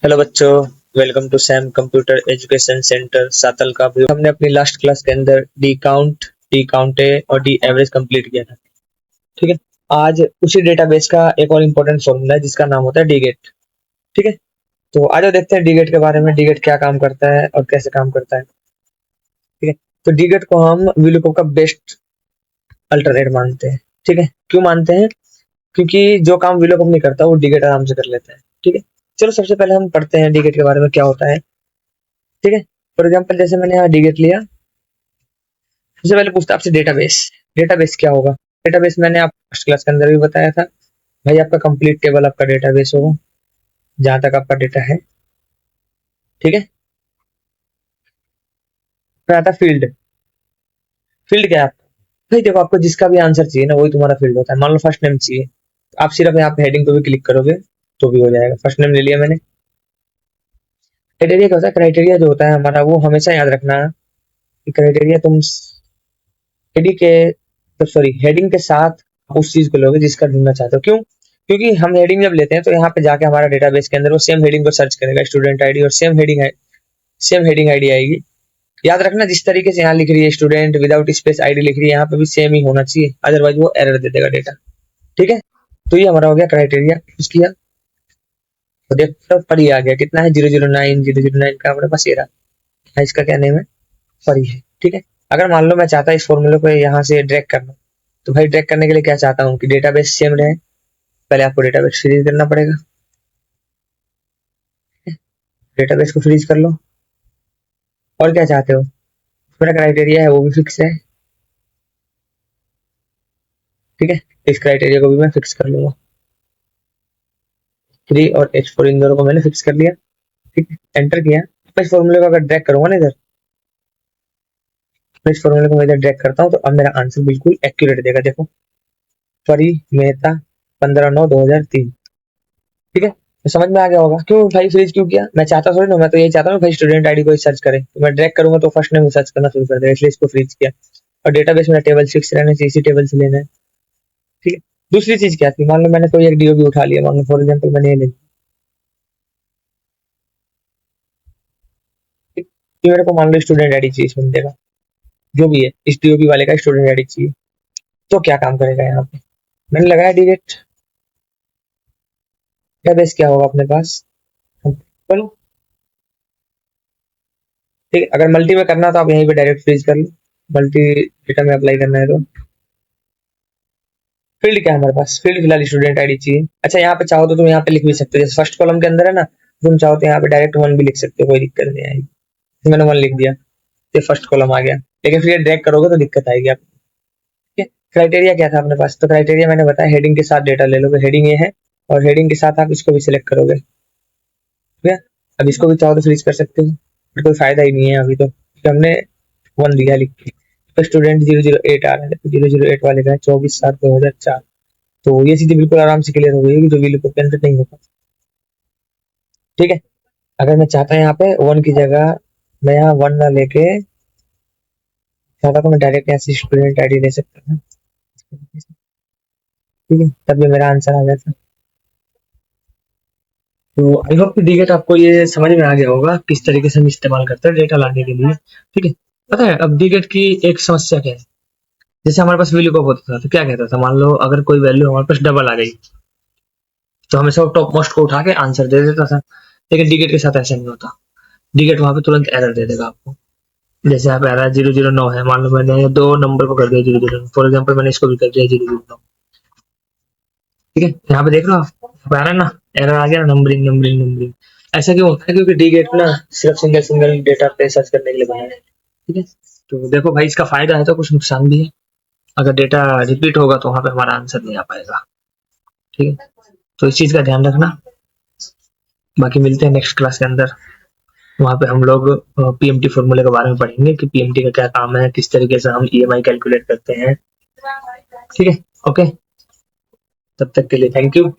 Hello बच्चों, welcome to Sam computer education centre सातल का भी। हमने अपनी लास्ट क्लास के अंदर डी काउंट, डी काउंटे और डी एवरेज कंप्लीट किया था। ठीक है। आज उसी डेटाबेस का एक और इम्पोर्टेंट फॉर्मूला है जिसका नाम होता है डी गेट। ठीक है। तो आज देखते हैं डी गेट के बारे में, डी गेट क्या काम करता है और कैसे काम करता है। ठीक है। तो डी गेट को हम वीलुकअप का बेस्ट अल्टरनेट मानते हैं। ठीक है। क्यों मानते हैं? क्योंकि जो काम वीलुकअप नहीं करता वो डी गेट आराम से कर लेता है। ठीक है। चलो सबसे पहले हम पढ़ते हैं डी गेट के बारे में क्या होता है। ठीक है। फॉर एग्जाम्पल जैसे मैंने यहाँ डी गेट लिया, सबसे पहले पूछता है आपसे डेटाबेस। डेटाबेस क्या होगा? डेटाबेस मैंने आप फर्स्ट क्लास के अंदर भी बताया था भाई, आपका कंप्लीट टेबल आपका डेटाबेस होगा जहां तक आपका डेटा है। ठीक है। फिर आता फील्ड। फील्ड क्या है आपका? भाई देखो, आपको जिसका भी आंसर चाहिए ना वही तुम्हारा फील्ड होता है। मान लो फर्स्ट नेम चाहिए, आप सिर्फ यहाँ पे हेडिंग पे भी क्लिक करोगे तो भी हो जाएगा। फर्स्ट नेम ले लिया मैंने। क्राइटेरिया क्या होता है? क्राइटेरिया जो होता है हमारा, वो हमेशा याद रखना कि क्राइटेरिया तुम हेडिंग के, तो सॉरी, हेडिंग के साथ उस चीज को लोगे जिसका ढूंढना चाहते हो। क्यों? क्योंकि हम हेडिंग जब लेते हैं तो यहाँ पे जाके हमारा डेटाबेस के अंदर वो सेम हेडिंग को सर्च करेगा, स्टूडेंट आईडी, और सेम हेडिंग आईडी आएगी। याद रखना, जिस तरीके से यहाँ लिख रही है स्टूडेंट विदाउट स्पेस आईडी लिख रही है, यहाँ पे भी सेम ही होना चाहिए, अदरवाइज वो एरर दे देगा डेटा। ठीक है। तो ये हमारा हो गया क्राइटेरिया। उसकी तो देखो पर ही आ गया, कितना है? 009 का हमारे पास ये रहा। इसका क्या नेम है? परी है। ठीक है। अगर मान लो मैं चाहता इस फॉर्मूले को यहाँ से ड्रैग करना, तो भाई ड्रैग करने के लिए क्या चाहता हूँ कि डेटाबेस सेम रहे। पहले आपको डेटाबेस फ्रीज करना पड़ेगा। डेटाबेस को फ्रीज कर लो। और क्या चाहते हो? मेरा क्राइटेरिया है वो भी फिक्स है। ठीक है। इस क्राइटेरिया को भी मैं फिक्स कर लूंगा। 3 और H4 इन दोनों को मैंने फिक्स कर लिया। ठीक है। एंटर किया। मैं इस फॉर्मूले को अगर ड्रैग करूंगा ना इधर, मैं इस फॉर्मूले को मैं इधर ड्रैग करता हूँ तो अब मेरा आंसर बिल्कुल एक्यूरेट देगा। देखो, परी मेहता 15/9/2003। ठीक है। तो समझ में आ गया होगा क्यों भाई फ्रीज क्यों किया। मैं चाहता थोड़ी ना, मैं तो यही चाहता हूँ भाई स्टूडेंट आईडी को सर्च करे, तो मैं ड्रैग करूंगा तो फर्स्ट नेम सर्च करना शुरू कर देगा, इसलिए इसको फ्रीज किया। और डेटाबेस में टेबल 6 रहना चाहिए, इसी टेबल से लेना है। ठीक है। दूसरी चीज क्या थी? मान लो मैंने कोई एक डीओबी उठा लिया, मान लो फॉर एग्जाम्पल मैंने ये ले लिया। ठीक। ये मेरे को मान लो स्टूडेंट आईडी चाहिए इस बंदे का, जो भी है, इस डीओबी वाले का स्टूडेंट आईडी चाहिए। तो क्या काम करेगा यहाँ पे? मैंने लगाया डिलीट। डेटाबेस क्या होगा अपने पास? बोलो। ठीक है। अगर मल्टी में करना तो आप यहीं पे डायरेक्ट फ्रीज कर लो, मल्टी डेटा में अप्लाई करना है तो। फील्ड क्या है हमारे पास? फील्ड फिलहाल स्टूडेंट आईडी चाहिए। अच्छा, यहाँ पे चाहो तो तुम यहाँ पे लिख भी सकते हो, जैसे फर्स्ट कॉलम के अंदर है ना, तुम चाहो तो यहाँ पे डायरेक्ट 1 भी लिख सकते हो, कोई दिक्कत नहीं आएगी। तो मैंने 1 लिख दिया, ये फर्स्ट कॉलम आ गया। लेकिन फिर ड्रैग करोगे तो दिक्कत आएगी आपको। ठीक है। क्राइटेरिया क्या था अपने पास? तो क्राइटेरिया मैंने बताया, हेडिंग के साथ डेटा ले लोगे, हेडिंग ये है, और हेडिंग के साथ आप इसको भी सिलेक्ट करोगे। ठीक है। अब इसको भी चाहो तो फ्रीज कर सकते हो, बट कोई फायदा ही नहीं है अभी तो, क्योंकि हमने 1 दिया लिख के। तो स्टूडेंट 008 आ रहा है, 008 वाले का है 24/7/2004। तो ये चीजें बिल्कुल आराम से क्लियर हो गई जो वीलू को पेन नहीं होगा। ठीक है। अगर मैं चाहता यहाँ पे 1 की जगह मैं यहाँ 1 ना लेके चाहता तो मैं डायरेक्ट यहाँ से स्टूडेंट आईडी ले सकता हूँ। ठीक है। तब ये मेरा आंसर आ जाता। तो आई होप कि डीगेट आपको ये समझ में आ गया होगा किस तरीके से हम इस्तेमाल करते हैं डेटा लाने के लिए। ठीक है। पता है अब डीगेट की एक समस्या क्या है? जैसे हमारे पास वैल्यू कब होता था तो क्या कहता था, मान लो अगर कोई वैल्यू हमारे पास डबल आ गई तो हमेशा वो टॉप मोस्ट को उठा के आंसर दे देता था। लेकिन डीगेट के साथ ऐसा नहीं होता। डीगेट वहां पे तुरंत एरर दे देगा आपको। जैसे यहाँ पे आ रहा है 009 है, मान लो मैंने 2 नंबर को कर दिया 009, फॉर एग्जाम्पल मैंने इसको भी कर दिया 009। ठीक है। यहाँ पे देख लो आप, आ रहा है ना एरर आ गया, नंबरिंग नंबरिंग नंबरिंग। ऐसा क्यों होता है? क्योंकि डीगेट ना सिर्फ सिंगल सिंगल डेटा पे सर्च करने के लिए बना है। ठीक है। तो देखो भाई, इसका फायदा है तो कुछ नुकसान भी है। अगर डेटा रिपीट होगा तो वहां पे हमारा आंसर नहीं आ पाएगा। ठीक है। तो इस चीज का ध्यान रखना। बाकी मिलते हैं नेक्स्ट क्लास के अंदर, वहां पे हम लोग पीएमटी फॉर्मूले के बारे में पढ़ेंगे कि पीएमटी का क्या काम है, किस तरीके से हम ईएमआई कैलकुलेट करते हैं। ठीक है। ओके। तब तक के लिए थैंक यू।